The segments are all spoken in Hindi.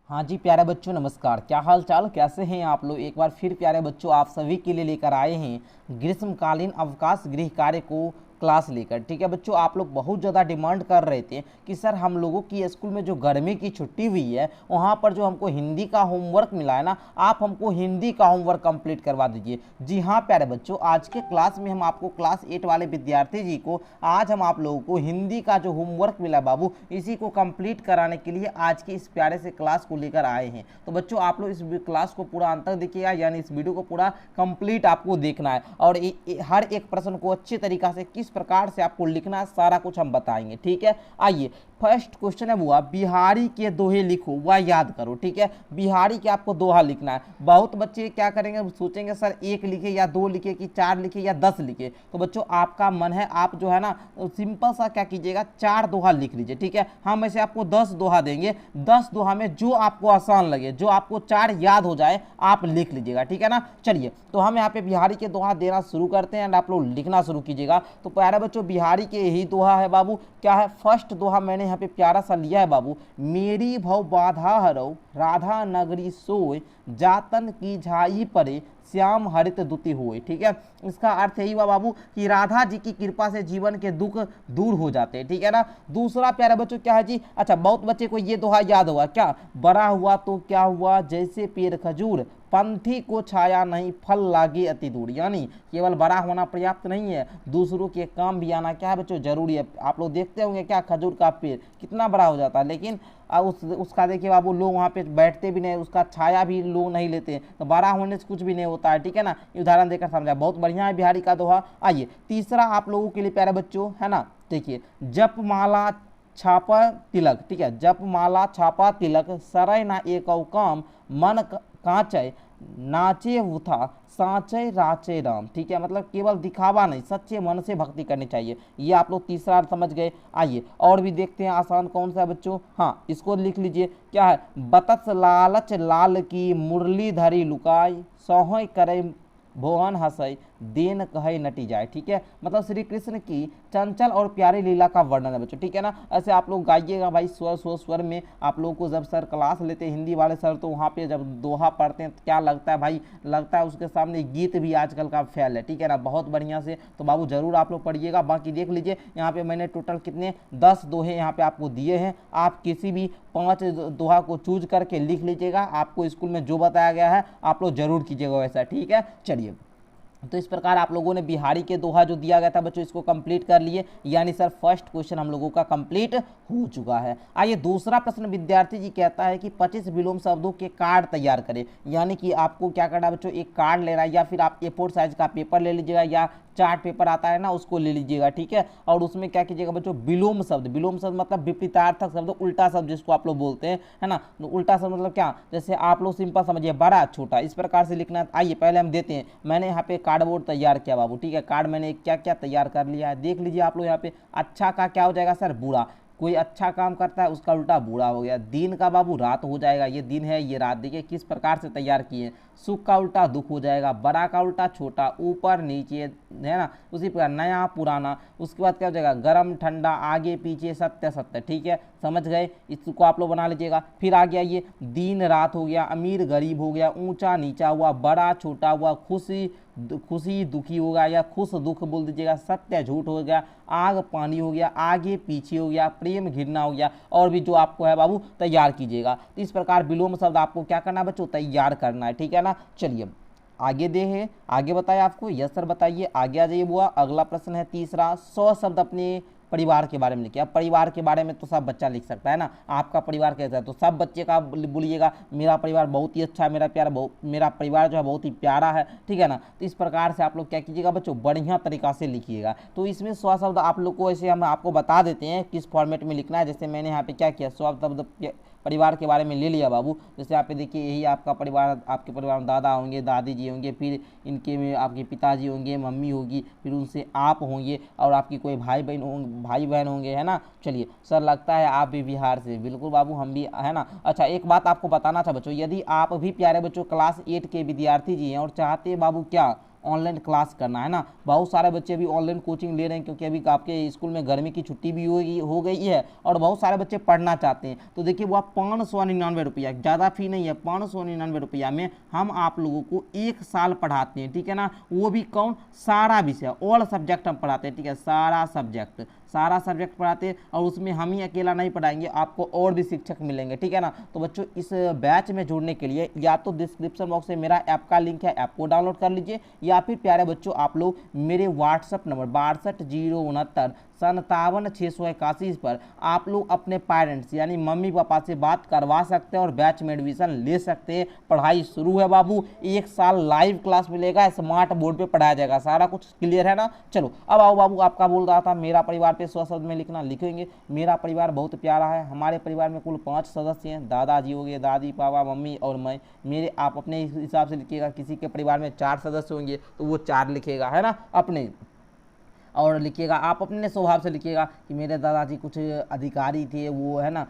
हाँ जी प्यारे बच्चों, नमस्कार। क्या हाल चाल, कैसे हैं आप लोग। एक बार फिर प्यारे बच्चों आप सभी के लिए लेकर आए हैं ग्रीष्मकालीन अवकाश गृह कार्य को क्लास लेकर। ठीक है बच्चों, आप लोग बहुत ज़्यादा डिमांड कर रहे थे कि सर हम लोगों की स्कूल में जो गर्मी की छुट्टी हुई है वहाँ पर जो हमको हिंदी का होमवर्क मिला है ना, आप हमको हिंदी का होमवर्क कंप्लीट करवा दीजिए। जी हाँ प्यारे बच्चों, आज के क्लास में हम आपको क्लास 8 वाले विद्यार्थी जी को आज हम आप लोगों को हिंदी का जो होमवर्क मिला बाबू, इसी को कंप्लीट कराने के लिए आज के इस प्यारे से क्लास को लेकर आए हैं। तो बच्चों आप लोग इस क्लास को पूरा अंत तक देखिएगा, यानी इस वीडियो को पूरा कंप्लीट आपको देखना है और हर एक प्रश्न को अच्छे तरीका से किस प्रकार से आपको लिखना है सारा कुछ हम बताएंगे। ठीक है, आइए फर्स्ट क्वेश्चन है वो बिहारी के दोहे लिखो वह याद करो। ठीक है, बिहारी के आपको दोहा लिखना है। बहुत बच्चे क्या करेंगे, सोचेंगे सर एक लिखे या दो लिखे कि चार लिखे या 10 लिखे। तो बच्चों आपका मन है, आप जो है ना सिंपल सा क्या कीजिएगा, 4 दोहा लिख लीजिए। ठीक है, हम ऐसे आपको 10 दोहा देंगे, 10 दोहा में जो आपको आसान लगे, जो आपको 4 याद हो जाए आप लिख लीजिएगा। ठीक है ना, चलिए तो हम यहाँ पे बिहारी के दोहा देना शुरू करते हैं एंड आप लोग लिखना शुरू कीजिएगा। तो प्यारे बच्चों बिहारी के यही दोहा है बाबू। क्या है, फर्स्ट दोहा मैंने यहाँ पे प्यारा सा लिया है बाबू। मेरी भव बाधा हरौ राधा नगरी सोय, जातन की झाई परे श्याम हरित दुति हुए। ठीक है, इसका अर्थ यही हुआ बाबू कि राधा जी की कृपा से जीवन के दुख दूर हो जाते हैं। ठीक है ना। दूसरा प्यारे बच्चों क्या है जी, अच्छा बहुत बच्चे को ये दोहा याद होगा, क्या बड़ा हुआ तो क्या हुआ जैसे पेड़ खजूर, पंथी को छाया नहीं फल लागे अति दूर। यानी केवल बड़ा होना पर्याप्त नहीं है, दूसरों के काम भी आना क्या है बच्चों जरूरी है। आप लोग देखते होंगे क्या, खजूर का पेड़ कितना बड़ा हो जाता है, लेकिन उसका देखिए बाबू लोग वहाँ पे बैठते भी नहीं, उसका छाया भी लोग नहीं लेते, तो बड़ा होने से कुछ भी नहीं होता है। ठीक है ना, उदाहरण देकर समझा, बहुत बढ़िया है बिहारी का दोहा। आइए तीसरा आप लोगों के लिए प्यारे बच्चों है ना, देखिए जप माला छापा तिलक। ठीक है, जप माला छापा तिलक, सरय ना एक काम, मन कांचय नाचे उठा सांचे राचे राम। ठीक है, मतलब केवल दिखावा नहीं, सच्चे मन से भक्ति करनी चाहिए। ये आप लोग तीसरा अर्थ समझ गए। आइए और भी देखते हैं आसान कौन सा है बच्चों। हाँ इसको लिख लीजिए, क्या है, बतस लालच लाल की मुरली धरी लुकाई, सोहय करे भुवन हंसई देन कहे नटी जाए। ठीक है, मतलब श्री कृष्ण की चंचल और प्यारी लीला का वर्णन है बच्चों। ठीक है ना, ऐसे आप लोग गाइएगा भाई स्वर में। आप लोगों को जब सर क्लास लेते हैं हिंदी वाले सर, तो वहाँ पे जब दोहा पढ़ते हैं तो क्या लगता है भाई, लगता है उसके सामने गीत भी आजकल का फेल है। ठीक है ना, बहुत बढ़िया से तो बाबू जरूर आप लोग पढ़िएगा। बाकी देख लीजिए यहाँ पे मैंने टोटल कितने 10 दोहे यहाँ पे आपको दिए हैं, आप किसी भी 5 दोहा को चूज करके लिख लीजिएगा। आपको स्कूल में जो बताया गया है आप लोग जरूर कीजिएगा वैसा। ठीक है, चलिए तो इस प्रकार आप लोगों ने बिहारी के दोहा जो दिया गया था बच्चों इसको कंप्लीट कर लिए, यानी सर फर्स्ट क्वेश्चन हम लोगों का कंप्लीट हो चुका है। आइए दूसरा प्रश्न विद्यार्थी जी कहता है कि 25 विलोम शब्दों के कार्ड तैयार करें। यानी कि आपको क्या करना है बच्चों, एक कार्ड लेना है या फिर आप A4 साइज का पेपर ले लीजिएगा या चार्ट पेपर आता है ना उसको ले लीजिएगा। ठीक है, और उसमें क्या कीजिएगा बच्चों, विलोम शब्द, विलोम शब्द मतलब विपरीतार्थक शब्द, उल्टा शब्द जिसको आप लोग बोलते हैं है ना। तो उल्टा शब्द मतलब क्या, जैसे आप लोग सिंपल समझिए बड़ा छोटा, इस प्रकार से लिखना है। आइए पहले हम देते हैं, मैंने यहाँ पे कार्डबोर्ड तैयार किया बाबू। ठीक है, कार्ड मैंने क्या क्या तैयार कर लिया है देख लीजिए आप लोग। यहाँ पे अच्छा का क्या हो जाएगा सर, बुरा। कोई अच्छा काम करता है उसका उल्टा बुरा हो गया। दिन का बाबू रात हो जाएगा, ये दिन है ये रात। देखिए किस प्रकार से तैयार किए। सुख का उल्टा दुख हो जाएगा, बड़ा का उल्टा छोटा, ऊपर नीचे है ना, उसी प्रकार नया पुराना। उसके बाद क्या हो जाएगा, गर्म ठंडा, आगे पीछे, सत्य सत्य। ठीक है, समझ गए, इसको आप लोग बना लीजिएगा। फिर आ गया ये दिन रात हो गया, अमीर गरीब हो गया, ऊंचा नीचा हुआ, बड़ा छोटा हुआ, खुशी दुखी हो गया या खुश दुख बोल दीजिएगा, सत्य झूठ हो गया, आग पानी हो गया, आगे पीछे हो गया, प्रेम घृणा हो गया, और भी जो आपको है बाबू तैयार कीजिएगा। तो इस प्रकार विलोम शब्द आपको क्या करना है बच्चों, तैयार करना है। ठीक है ना, चलिए आगे दे है, आगे बताए आपको, यस सर बताइए, आगे आ जाइए बुआ। अगला प्रश्न है तीसरा, 100 शब्द अपने परिवार के बारे में लिखिए। अब परिवार के बारे में तो सब बच्चा लिख सकता है ना, आपका परिवार कैसा है तो सब बच्चे का बोलिएगा, मेरा परिवार बहुत ही अच्छा है, मेरा परिवार जो है बहुत ही प्यारा है। ठीक है ना, तो इस प्रकार से आप लोग क्या कीजिएगा बच्चों, बढ़िया तरीका से लिखिएगा। तो इसमें 100 शब्द आप लोग को ऐसे हम आपको बता देते हैं किस फॉर्मेट में लिखना है। जैसे मैंने यहाँ पे क्या किया, 100 शब्द परिवार के बारे में ले लिया बाबू। जैसे आप देखिए यही आपका परिवार, आपके परिवार में दादा होंगे, दादी जी होंगे, फिर इनके में आपके पिताजी होंगे, मम्मी होगी, फिर उनसे आप होंगे और आपकी कोई भाई बहन होंगे है ना। चलिए सर लगता है आप भी बिहार से, बिल्कुल बाबू हम भी है ना। अच्छा एक बात आपको बताना था बच्चों, यदि आप भी प्यारे बच्चों क्लास 8 के विद्यार्थी जी हैं और चाहते हैं बाबू क्या ऑनलाइन क्लास करना है ना। बहुत सारे बच्चे अभी ऑनलाइन कोचिंग ले रहे हैं क्योंकि अभी आपके स्कूल में गर्मी की छुट्टी भी हो गई है और बहुत सारे बच्चे पढ़ना चाहते हैं। तो देखिए वो आप 599 रुपया, ज़्यादा फी नहीं है, 599 रुपया में हम आप लोगों को 1 साल पढ़ाते हैं, ठीक है ना। वो भी कौन, सारा विषय, ऑल सब्जेक्ट हम पढ़ाते हैं, ठीक है, सारा सब्जेक्ट पढ़ाते हैं। और उसमें हम ही अकेला नहीं पढ़ाएंगे, आपको और भी शिक्षक मिलेंगे, ठीक है ना। तो बच्चों इस बैच में जुड़ने के लिए या तो डिस्क्रिप्शन बॉक्स में मेरा ऐप का लिंक है, ऐप को डाउनलोड कर लीजिए, या फिर प्यारे बच्चों आप लोग मेरे व्हाट्सअप नंबर 620957 पर आप लोग अपने पेरेंट्स यानी मम्मी पापा से बात करवा सकते हैं और बैच में एडमिशन ले सकते हैं। पढ़ाई शुरू है बाबू, 1 साल लाइव क्लास मिलेगा, स्मार्ट बोर्ड पे पढ़ाया जाएगा, सारा कुछ क्लियर है ना। चलो अब आओ बाबू, आपका बोल रहा था मेरा परिवार पे 100 शब्द में लिखना, लिखेंगे। मेरा परिवार बहुत प्यारा है, हमारे परिवार में कुल 5 सदस्य हैं, दादाजी हो गए, दादी, पापा, मम्मी और मैं। मेरे आप अपने हिसाब से लिखिएगा, किसी के परिवार में 4 सदस्य होंगे तो वो 4 लिखेगा, है ना अपने। और लिखिएगा आप अपने स्वभाव से लिखिएगा कि मेरे दादाजी कुछ अधिकारी थे, वो है ना,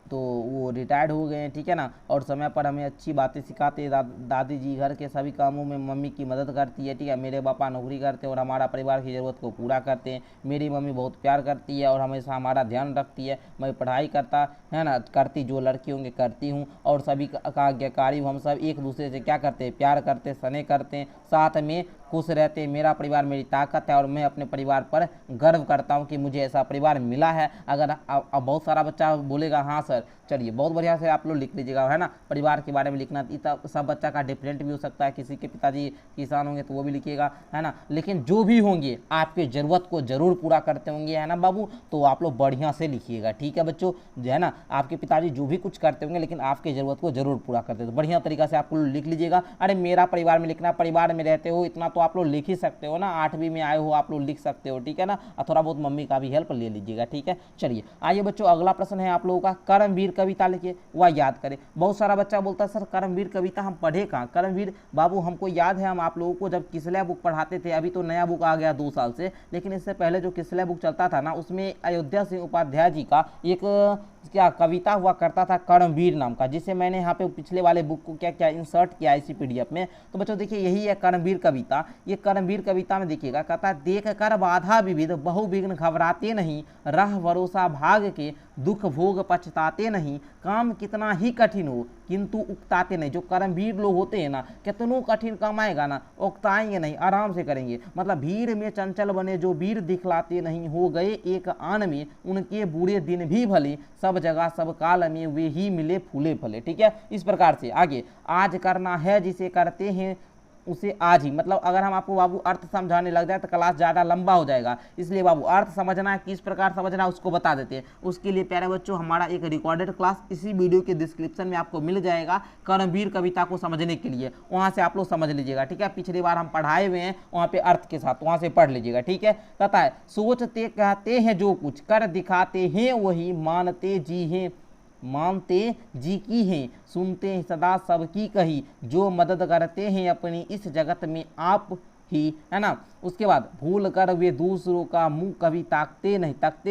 तो वो रिटायर्ड हो गए हैं, ठीक है ना। और समय पर हमें अच्छी बातें सिखाते हैं। दादी जी घर के सभी कामों में मम्मी की मदद करती है, ठीक है। मेरे पापा नौकरी करते हैं और हमारा परिवार की ज़रूरत को पूरा करते हैं। मेरी मम्मी बहुत प्यार करती है और हमेशा हमारा ध्यान रखती है। मैं पढ़ाई करता है ना, करती जो लड़की होंगे करती हूँ, और सभी का आज्ञाकारी हूँ। हम सब एक दूसरे से क्या करते हैं, प्यार करते, स्नेह करते हैं, साथ में खुश रहते हैं। मेरा परिवार मेरी ताकत है और मैं अपने परिवार पर गर्व करता हूँ कि मुझे ऐसा परिवार मिला है। अगर अब बहुत सारा बच्चा बोलेगा हाँ सर, चलिए बहुत बढ़िया से आप लोग लिख लीजिएगा, है ना। परिवार के बारे में लिखना सब बच्चा का डिफरेंट भी हो सकता है, किसी के पिताजी किसान होंगे तो वो भी लिखिएगा, है ना। लेकिन जो भी होंगे आपके ज़रूरत को जरूर पूरा करते होंगे, है ना बाबू, तो आप लोग बढ़िया से लिखिएगा, ठीक है बच्चों, जो है ना। आपके पिताजी जो भी कुछ करते होंगे लेकिन आपके ज़रूरत को जरूर पूरा करते, तो बढ़िया तरीका से आप लोग लिख लीजिएगा। अरे मेरा परिवार में लिखना, परिवार में रहते हो इतना तो आप लोग लिख ही सकते हो ना, 8वीं में आए हो आप लोग लिख सकते हो, ठीक है ना। और थोड़ा बहुत मम्मी का भी हेल्प ले लीजिएगा, ठीक है। चलिए आइए बच्चों, अगला प्रश्न है आप लोगों का, कर्मवीर कविता लिखिए, वह याद करें। बहुत सारा बच्चा बोलता है सर कर्मवीर कविता हम पढ़े कहाँ। कर्मवीर बाबू हमको याद है, हम आप लोगों को जब किसलय बुक पढ़ाते थे, अभी तो नया बुक आ गया 2 साल से, लेकिन इससे पहले जो किसलय बुक चलता था ना, उसमें अयोध्या सिंह उपाध्याय जी का एक क्या कविता हुआ करता था कर्मवीर नाम का, जिसे मैंने यहाँ पे पिछले वाले बुक को क्या क्या इंसर्ट किया इसी PDF में। तो बच्चों देखिए यही है कर्मवीर कविता। ये कर्मवीर कविता में देखिएगा, कहता है देख कर बाधा विविध बहुविघ्न घबराते नहीं, राह भरोसा भाग के दुख भोग पछताते नहीं, काम कितना ही कठिन हो किंतु उकताते नहीं। जो कर्मवीर लोग होते हैं ना, कितनों कठिन काम आएगा ना, उकताएंगे नहीं, आराम से करेंगे। मतलब भीड़ में चंचल बने जो वीर दिखलाते नहीं, हो गए एक आन में उनके बुरे दिन भी भले, सब जगह सब काल में वे ही मिले फूले फले, ठीक है। इस प्रकार से आगे, आज करना है जिसे करते हैं उसे आज ही। मतलब अगर हम आपको बाबू अर्थ समझाने लग जाए तो क्लास ज़्यादा लंबा हो जाएगा, इसलिए बाबू अर्थ समझना है, किस प्रकार समझना है उसको बता देते हैं। उसके लिए प्यारे बच्चों हमारा एक रिकॉर्डेड क्लास इसी वीडियो के डिस्क्रिप्शन में आपको मिल जाएगा, कर्मवीर कविता को समझने के लिए, वहाँ से आप लोग समझ लीजिएगा, ठीक है। पिछली बार हम पढ़ाए हुए हैं वहाँ पे अर्थ के साथ, वहाँ से पढ़ लीजिएगा, ठीक है। कहता है सोचते कहते हैं जो कुछ कर दिखाते हैं वही मानते जी हैं, मानते जी की हैं, सुनते हैं सदा सबकी कही, जो मदद करते हैं अपनी इस जगत में आप ही, है ना। उसके बाद भूल कर वे दूसरों का मुंह कभी ताकते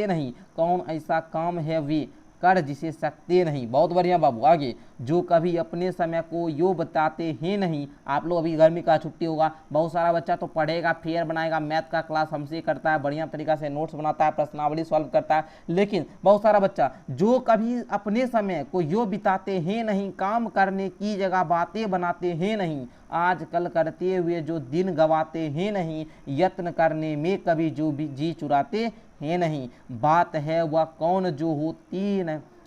नहीं, कौन ऐसा काम है वे कर जिसे सकते नहीं। बहुत बढ़िया बाबू। आगे, जो कभी अपने समय को यो बताते हैं नहीं। आप लोग अभी गर्मी का छुट्टी होगा, बहुत सारा बच्चा तो पढ़ेगा, फेयर बनाएगा, मैथ का क्लास हमसे करता है, बढ़िया तरीका से नोट्स बनाता है, प्रश्नावली सॉल्व करता है। लेकिन बहुत सारा बच्चा जो कभी अपने समय को यो बिताते हैं नहीं, काम करने की जगह बातें बनाते हैं नहीं, आजकल करते हुए जो दिन गवाते हैं नहीं, यत्न करने में कभी जो भी जी चुराते है नहीं, बात है वह कौन जो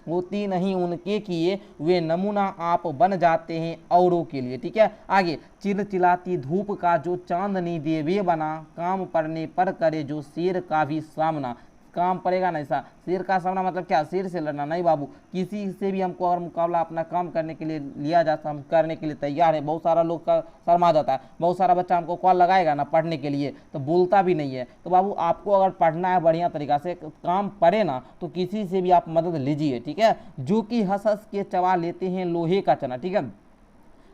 होती नहीं उनके किए, वे नमूना आप बन जाते हैं औरों के लिए, ठीक है। आगे, चिलचिलाती धूप का जो चांदनी दे वे बना, काम पड़ने पर करे जो शेर का भी सामना। काम पड़ेगा ना, ऐसा शेर का सामना मतलब क्या, शेर से लड़ना नहीं बाबू, किसी से भी हमको अगर मुकाबला अपना काम करने के लिए लिया जाता, हम करने के लिए तैयार है। बहुत सारा लोग का शर्मा जाता है, बहुत सारा बच्चा हमको कॉल लगाएगा ना पढ़ने के लिए तो बोलता भी नहीं है। तो बाबू आपको अगर पढ़ना है बढ़िया तरीका से, काम पड़े ना तो किसी से भी आप मदद लीजिए, ठीक है। जो कि हंस हंस के चबा लेते हैं लोहे का चना, ठीक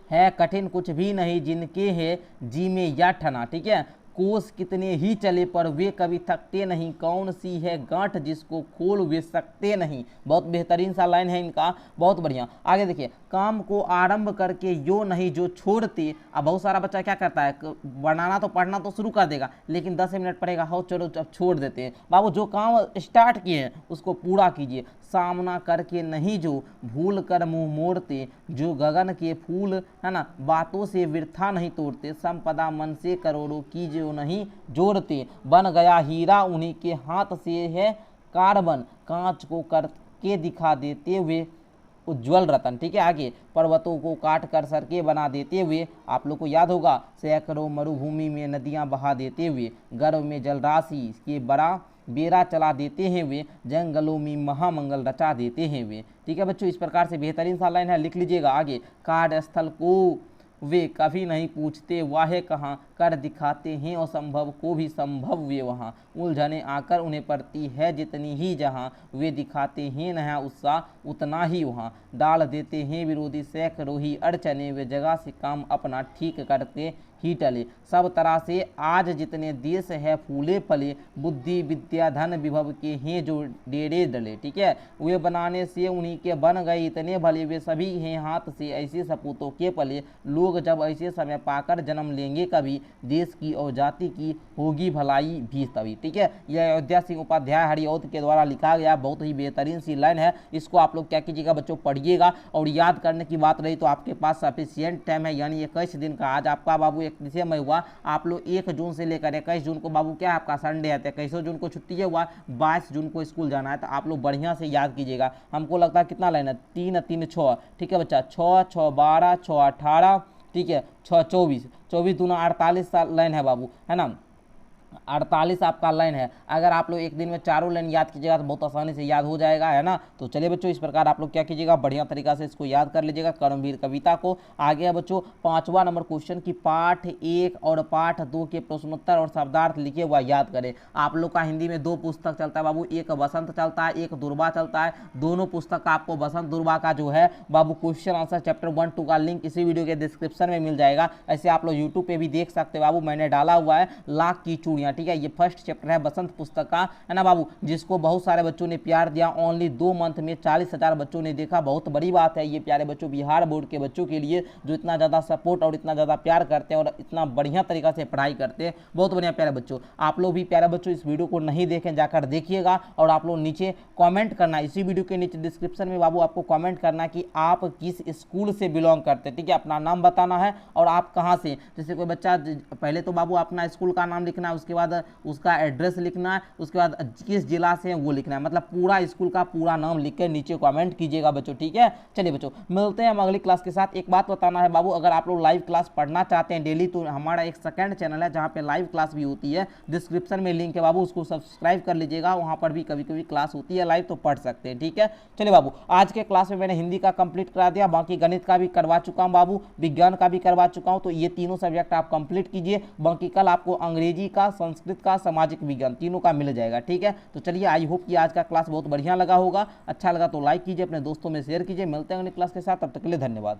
है कठिन कुछ भी नहीं जिनके है जी में या ठना, ठीक है। कोस कितने ही चले पर वे कभी थकते नहीं, कौन सी है गांठ जिसको खोल वे सकते नहीं। बहुत बेहतरीन सा लाइन है इनका, बहुत बढ़िया। आगे देखिए, काम को आरंभ करके यो नहीं जो छोड़ते। अब बहुत सारा बच्चा क्या करता है, बनाना तो पढ़ना तो शुरू कर देगा लेकिन 10 मिनट पढ़ेगा, हो चलो अब छोड़ देते हैं। बाबू जो काम स्टार्ट किए हैं उसको पूरा कीजिए। सामना करके नहीं जो भूल कर मुंह मोड़ते, जो गगन के फूल है ना बातों से वृथा नहीं तोड़ते, संपदा मन से करोड़ों की जो नहीं जोड़ते, बन गया हीरा उन्हीं के हाथ से है कार्बन, कांच को करके दिखा देते हुए उज्ज्वल रतन। ठीक है, आगे पर्वतों को काट कर सड़कें बना देते हुए, आप लोग को याद होगा, सैकड़ों मरुभूमि में नदियां बहा देते हुए, गर्भ में जलराशि के बड़ा बेरा चला देते हैं वे, जंगलों में महामंगल रचा देते हैं वे। ठीक है बच्चों, इस प्रकार से बेहतरीन सा लाइन है, लिख लीजिएगा। आगे, कार्यस्थल को वे कभी नहीं पूछते वाहे कहाँ, कर दिखाते हैं असंभव को भी संभव वे वहाँ, उलझने आकर उन्हें पड़ती है जितनी ही जहाँ, वे दिखाते हैं नया उत्साह उतना ही वहाँ, डाल देते हैं विरोधी सैकड़ों ही अड़चने, वे जगह से काम अपना ठीक करते ही टले, सब तरह से आज जितने देश है फूले फले, बुद्धि विद्या धन विभव के हैं जो डेरे डले। ठीक है, वे बनाने से उन्हीं के बन गए इतने भले, वे सभी हैं हाथ से ऐसे सपूतों के पले, लोग जब ऐसे समय पाकर जन्म लेंगे कभी, देश की और जाति की होगी भलाई भी तभी। ठीक है, यह अयोध्या सिंह उपाध्याय हरिऔध के द्वारा लिखा गया बहुत ही बेहतरीन सी लाइन है। इसको आप लोग क्या कीजिएगा बच्चों, पढ़िएगा। और याद करने की बात रही तो आपके पास सफिशियंट टाइम है, यानी 21 दिन का। आज आपका बाबू 21 मई हुआ, आप लोग 1 जून से लेकर 21 जून को बाबू क्या है आपका संडे है, 21 जून को छुट्टी है हुआ, 22 जून को स्कूल जाना है। तो आप लोग बढ़िया से याद कीजिएगा। हमको लगता है कितना लाइन है, 3 3 6। ठीक है बच्चा, 6 6 12 6 18, ठीक है 6 24, 24 दूना 48 लाइन है बाबू, है ना, 48 आपका लाइन है। अगर आप लोग एक दिन में चारों लाइन याद कीजिएगा तो बहुत आसानी से याद हो जाएगा, है ना। तो चलिए बच्चों, इस प्रकार आप लोग क्या कीजिएगा, बढ़िया तरीका से इसको याद कर लीजिएगा, कर्मवीर कविता को। आगे है बच्चों 5वां नंबर क्वेश्चन की पाठ 1 और पाठ 2 के प्रश्नोत्तर और शब्दार्थ लिखे हुआ याद करें। आप लोग का हिंदी में 2 पुस्तक चलता है बाबू, एक बसंत चलता है, एक दुर्बा चलता है। दोनों पुस्तक का आपको बसंत दुर्बा का जो है बाबू क्वेश्चन आंसर चैप्टर 1 2 का लिंक इसी वीडियो के डिस्क्रिप्शन में मिल जाएगा। ऐसे आप लोग यूट्यूब पे भी देख सकते हो बाबू, मैंने डाला हुआ है लाख की चूड़ियां। ठीक है, ये फर्स्ट चैप्टर है बसंत पुस्तक का, है ना बाबू, जिसको बहुत सारे बच्चों ने प्यार दिया। ओनली 2 मंथ में 40,000 बच्चों ने देखा, बहुत बड़ी बात है ये प्यारे बच्चों, बिहार बोर्ड के बच्चों के लिए जो इतना ज़्यादा सपोर्ट और इतना ज़्यादा प्यार करते हैं और इतना बढ़िया तरीका से पढ़ाई करते हैं। बहुत बढ़िया प्यारे बच्चों, आप लोग भी प्यारे बच्चों इस वीडियो को नहीं देखें, जाकर देखिएगा। और आप लोग नीचे कॉमेंट करना, इसी वीडियो के नीचे डिस्क्रिप्शन में बाबू आपको कॉमेंट करना कि आप किस स्कूल से बिलोंग करते हैं। ठीक है, अपना नाम बताना है और आप कहाँ से, जैसे कोई बच्चा पहले तो बाबू अपना स्कूल का नाम लिखना है, उसके बाद उसका एड्रेस लिखना है, उसके बाद किस जिला से है वो लिखना है, मतलब पूरा स्कूल का पूरा नाम लिख कर नीचे कमेंट कीजिएगा बच्चों। ठीक है, चलिए बच्चों मिलते हैं हम अगली क्लास के साथ। एक बात बताना है बाबू, अगर आप लोग लाइव क्लास पढ़ना चाहते हैं डेली तो हमारा एक सेकंड चैनल है जहाँ पे लाइव क्लास भी होती है, डिस्क्रिप्शन में लिंक है बाबू, उसको सब्सक्राइब कर लीजिएगा, वहाँ पर भी कभी कभी क्लास होती है लाइव, तो पढ़ सकते हैं। ठीक है, चलिए बाबू, आज के क्लास में मैंने हिंदी का कंप्लीट करा दिया, बाकी गणित का भी करवा चुका हूँ बाबू, विज्ञान का भी करवा चुका हूँ, तो ये तीनों सब्जेक्ट आप कंप्लीट कीजिए। बाकी कल आपको अंग्रेजी का, संस्कृत का, सामाजिक विज्ञान तीनों का मिल जाएगा। ठीक है, तो चलिए, आई होप कि आज का क्लास बहुत बढ़िया लगा होगा। अच्छा लगा तो लाइक कीजिए, अपने दोस्तों में शेयर कीजिए। मिलते हैं अगली क्लास के साथ, तब तक के लिए धन्यवाद।